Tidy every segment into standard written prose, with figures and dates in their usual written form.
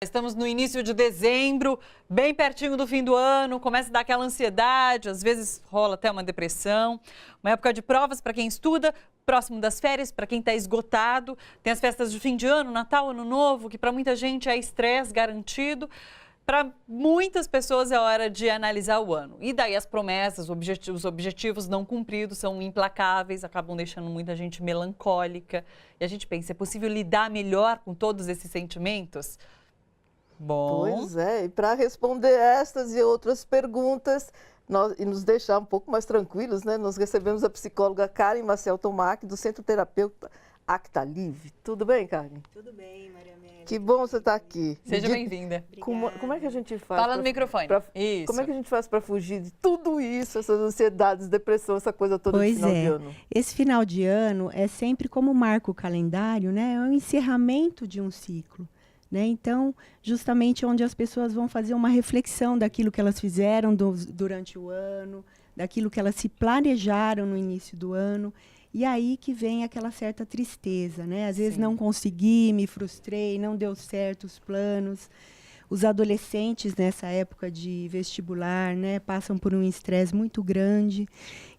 Estamos no início de dezembro, bem pertinho do fim do ano, começa a dar aquela ansiedade, às vezes rola até uma depressão. Uma época de provas para quem estuda, próximo das férias, para quem está esgotado. Tem as festas de fim de ano, Natal, Ano Novo, que para muita gente é estresse garantido. Para muitas pessoas é hora de analisar o ano. E daí as promessas, os objetivos não cumpridos são implacáveis, acabam deixando muita gente melancólica. E a gente pensa, é possível lidar melhor com todos esses sentimentos? Bom. Pois é, e para responder estas e outras perguntas e nos deixar um pouco mais tranquilos, né? Nós recebemos a psicóloga Karen Maciel Tomac, do Centro Terapeuta Actalive. Tudo bem, Karen? Tudo bem, Maria Amélia. Que bom você estar aqui. Seja bem-vinda. Como é que a gente faz? Fala no microfone. Isso. Como é que a gente faz para fugir de tudo isso, essas ansiedades, depressão, essa coisa toda no final de ano? Esse final de ano é sempre como marca o calendário, né? É o encerramento de um ciclo. Né? Então, justamente onde as pessoas vão fazer uma reflexão daquilo que elas fizeram durante o ano, daquilo que elas se planejaram no início do ano, e aí que vem aquela certa tristeza, né? Às vezes Sim. não consegui, me frustrei, não deu certo os planos. Os adolescentes nessa época de vestibular, né, passam por um estresse muito grande.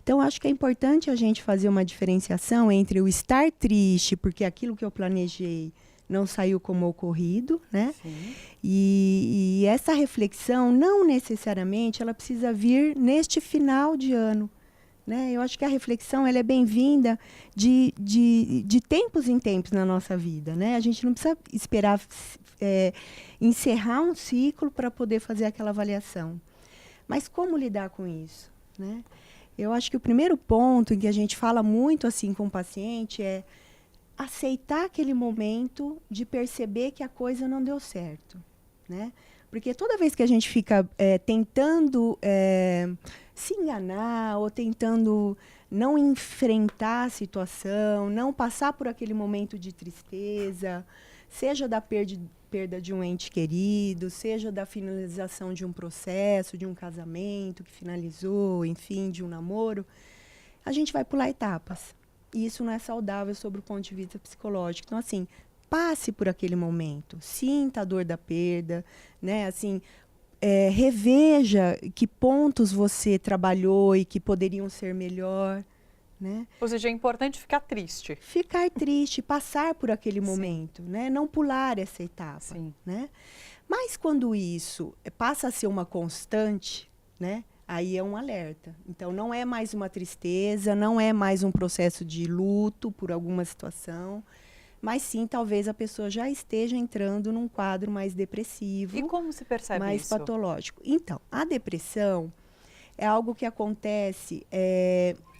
Então, acho que é importante a gente fazer uma diferenciação entre o estar triste, porque aquilo que eu planejei não saiu como ocorrido, né? Sim. E essa reflexão, não necessariamente, ela precisa vir neste final de ano, né? Eu acho que a reflexão ela é bem-vinda de tempos em tempos na nossa vida, né? A gente não precisa esperar encerrar um ciclo para poder fazer aquela avaliação. Mas como lidar com isso, né? Eu acho que o primeiro ponto em que a gente fala muito assim com o paciente é aceitar aquele momento de perceber que a coisa não deu certo, né? Porque toda vez que a gente fica tentando se enganar ou tentando não enfrentar a situação, não passar por aquele momento de tristeza, seja da perda de um ente querido, seja da finalização de um processo, de um casamento que finalizou, enfim, de um namoro, a gente vai pular etapas. E isso não é saudável sob o ponto de vista psicológico. Então, assim, passe por aquele momento, sinta a dor da perda, né? Assim, reveja que pontos você trabalhou e que poderiam ser melhor, né? Ou seja, é importante ficar triste. Ficar triste, passar por aquele momento, né? Não pular essa etapa, Sim. né? Mas quando isso passa a ser uma constante, né? Aí é um alerta. Então, não é mais uma tristeza, não é mais um processo de luto por alguma situação, mas sim, talvez a pessoa já esteja entrando num quadro mais depressivo. E como se percebe mais isso? patológico. Então, a depressão é algo que acontece,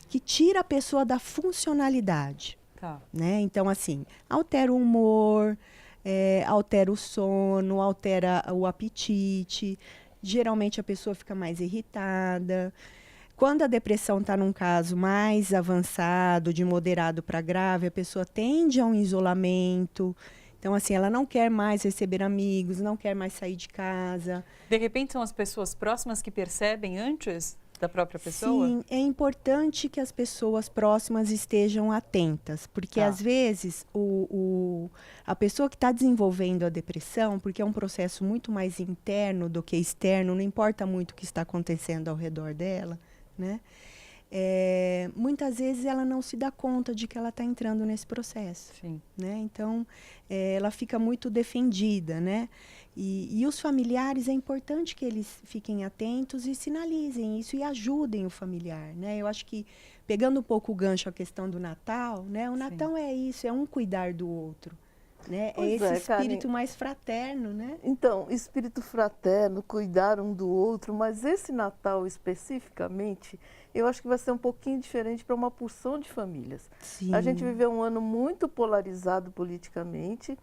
que tira a pessoa da funcionalidade. Tá. Né? Então, assim, altera o humor, altera o sono, altera o apetite. Geralmente a pessoa fica mais irritada. Quando a depressão está num caso mais avançado, de moderado para grave, a pessoa tende a um isolamento. Então, assim, ela não quer mais receber amigos, não quer mais sair de casa. De repente são as pessoas próximas que percebem antes da própria pessoa? Sim, é importante que as pessoas próximas estejam atentas, porque às vezes a pessoa que está desenvolvendo a depressão, porque é um processo muito mais interno do que externo, não importa muito o que está acontecendo ao redor dela, né? Muitas vezes ela não se dá conta de que ela está entrando nesse processo. Sim. Né? Então, ela fica muito defendida, né? E os familiares, é importante que eles fiquem atentos e sinalizem isso e ajudem o familiar, né? Eu acho que, pegando um pouco o gancho a questão do Natal, né? O Natal é isso, é um cuidar do outro, né? É esse espírito Karen, mais fraterno, né? Então, espírito fraterno, cuidar um do outro, mas esse Natal especificamente, eu acho que vai ser um pouquinho diferente para uma porção de famílias. Sim. A gente viveu um ano muito polarizado politicamente,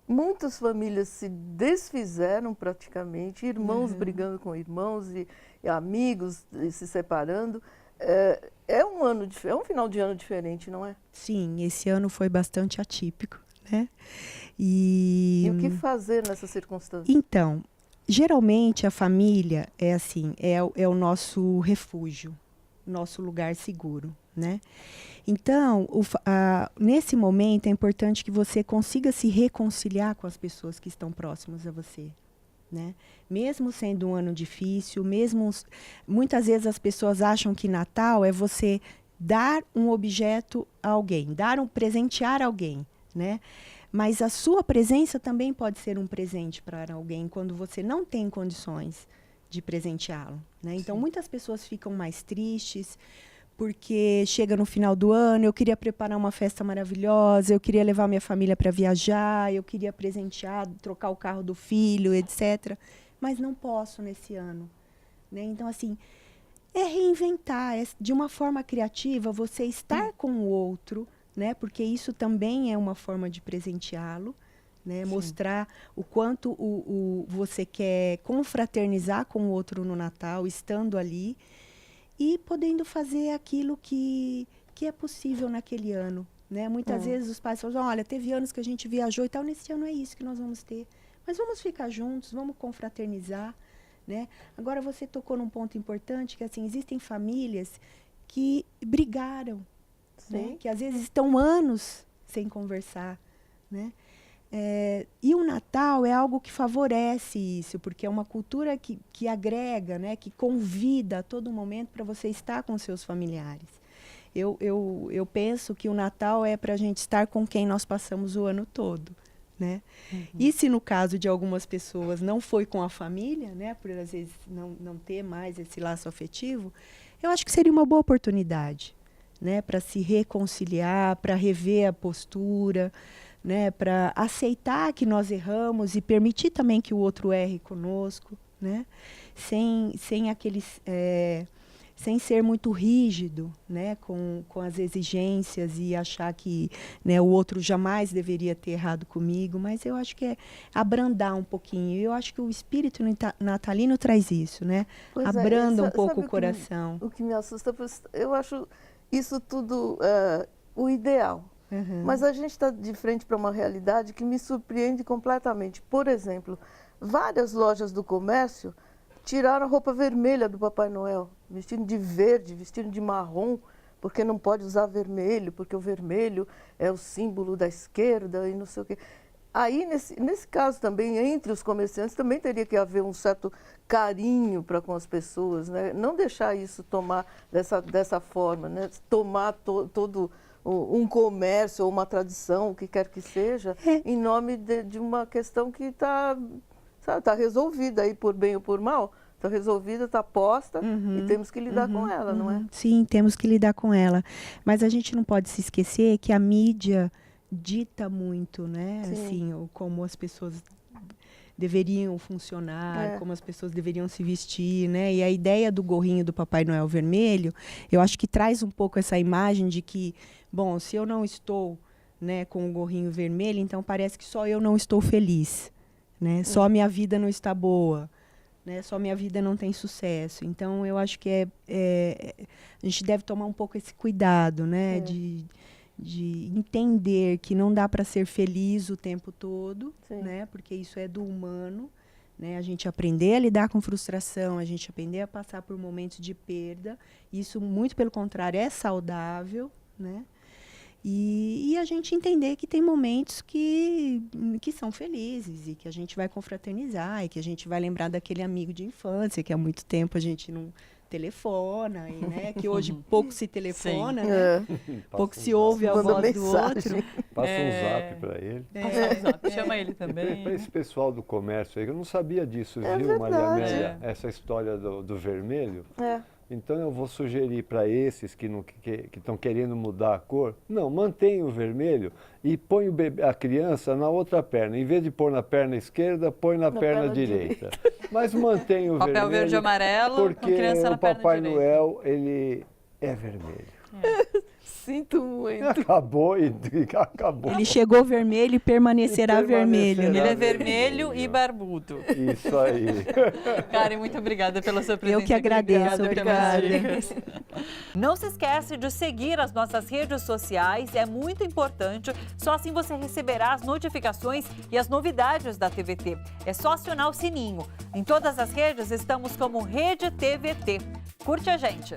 muitas famílias se desfizeram praticamente, irmãos brigando com irmãos e amigos se separando. É um final de ano diferente, não é? Sim, esse ano foi bastante atípico, né? E o que fazer nessa circunstância? Então, geralmente a família é assim, é o nosso refúgio, nosso lugar seguro, né? Então, nesse momento é importante que você consiga se reconciliar com as pessoas que estão próximas a você, né? Mesmo sendo um ano difícil, muitas vezes as pessoas acham que Natal é você dar um objeto a alguém, presentear alguém, né? Mas a sua presença também pode ser um presente para alguém quando você não tem condições de presenteá-lo, né? Então, muitas pessoas ficam mais tristes porque chega no final do ano, eu queria preparar uma festa maravilhosa, eu queria levar minha família para viajar, eu queria presentear, trocar o carro do filho, etc. Mas não posso nesse ano, né? Então, assim, é reinventar, de uma forma criativa, você estar com o outro, né? Porque isso também é uma forma de presenteá-lo, né? Mostrar o quanto você quer confraternizar com o outro no Natal, estando ali, e podendo fazer aquilo que é possível naquele ano, né? Muitas vezes os pais falam, olha, teve anos que a gente viajou e tal, nesse ano é isso que nós vamos ter. Mas vamos ficar juntos, vamos confraternizar, né? Agora, você tocou num ponto importante, que assim, existem famílias que brigaram, né? Que às vezes estão anos sem conversar, né? E o Natal é algo que favorece isso, porque é uma cultura que agrega, né, que convida a todo momento para você estar com seus familiares. Eu penso que o Natal é para a gente estar com quem nós passamos o ano todo, né? E se no caso de algumas pessoas não foi com a família, né, por às vezes não ter mais esse laço afetivo, eu acho que seria uma boa oportunidade, né, para se reconciliar, para rever a postura, né, para aceitar que nós erramos e permitir também que o outro erre conosco, né, sem ser muito rígido, né, com as exigências e achar que, né, o outro jamais deveria ter errado comigo, mas eu acho que é abrandar um pouquinho. Eu acho que o espírito natalino traz isso, né, abranda um pouco o coração. O que me assusta, eu acho isso tudo o ideal. Mas a gente está de frente para uma realidade que me surpreende completamente. Por exemplo, várias lojas do comércio tiraram a roupa vermelha do Papai Noel, vestindo de verde, vestindo de marrom, porque não pode usar vermelho, porque o vermelho é o símbolo da esquerda e não sei o quê. Aí, nesse caso também, entre os comerciantes, também teria que haver um certo carinho para com as pessoas, né? Não deixar isso tomar dessa forma, né? Tomar todo um comércio ou uma tradição, o que quer que seja, em nome de uma questão que está resolvida aí por bem ou por mal. Está resolvida, está posta e temos que lidar com ela, não é? Sim, temos que lidar com ela. Mas a gente não pode se esquecer que a mídia dita muito, né? Assim, como as pessoas deveriam funcionar, como as pessoas deveriam se vestir, né? E a ideia do gorrinho do Papai Noel vermelho, eu acho que traz um pouco essa imagem de que, bom, se eu não estou, né, com o gorrinho vermelho, então parece que só eu não estou feliz, né? Só a minha vida não está boa, né? Só minha vida não tem sucesso. Então, eu acho que a gente deve tomar um pouco esse cuidado, né? De entender que não dá para ser feliz o tempo todo, né? Porque isso é do humano, né? A gente aprender a lidar com frustração, a gente aprender a passar por momentos de perda. Isso, muito pelo contrário, é saudável, né? E a gente entender que tem momentos que são felizes e que a gente vai confraternizar e que a gente vai lembrar daquele amigo de infância que há muito tempo a gente não telefona, e, né, que hoje pouco se telefona, né? Pouco se ouve a voz do outro. Passa um zap para ele. Passa um zap, chama ele também. Para esse pessoal do comércio aí, eu não sabia disso, viu, Maria Amélia? Essa história do vermelho. Então eu vou sugerir para esses que estão querendo mudar a cor, não, mantenha o vermelho e põe a criança na outra perna. Em vez de pôr na perna esquerda, põe na perna direita. Mas mantenha o papel vermelho. Papel verde e amarelo, porque criança na o Papai perna Noel, ele é vermelho. Sinto muito. Acabou e acabou. Ele chegou vermelho e permanecerá vermelho. Ele é vermelho e barbudo. Isso aí. Karen, muito obrigada pela sua presença. Eu que agradeço. Obrigada. Não se esquece de seguir as nossas redes sociais, é muito importante. Só assim você receberá as notificações e as novidades da TVT. É só acionar o sininho. Em todas as redes estamos como Rede TVT. Curte a gente.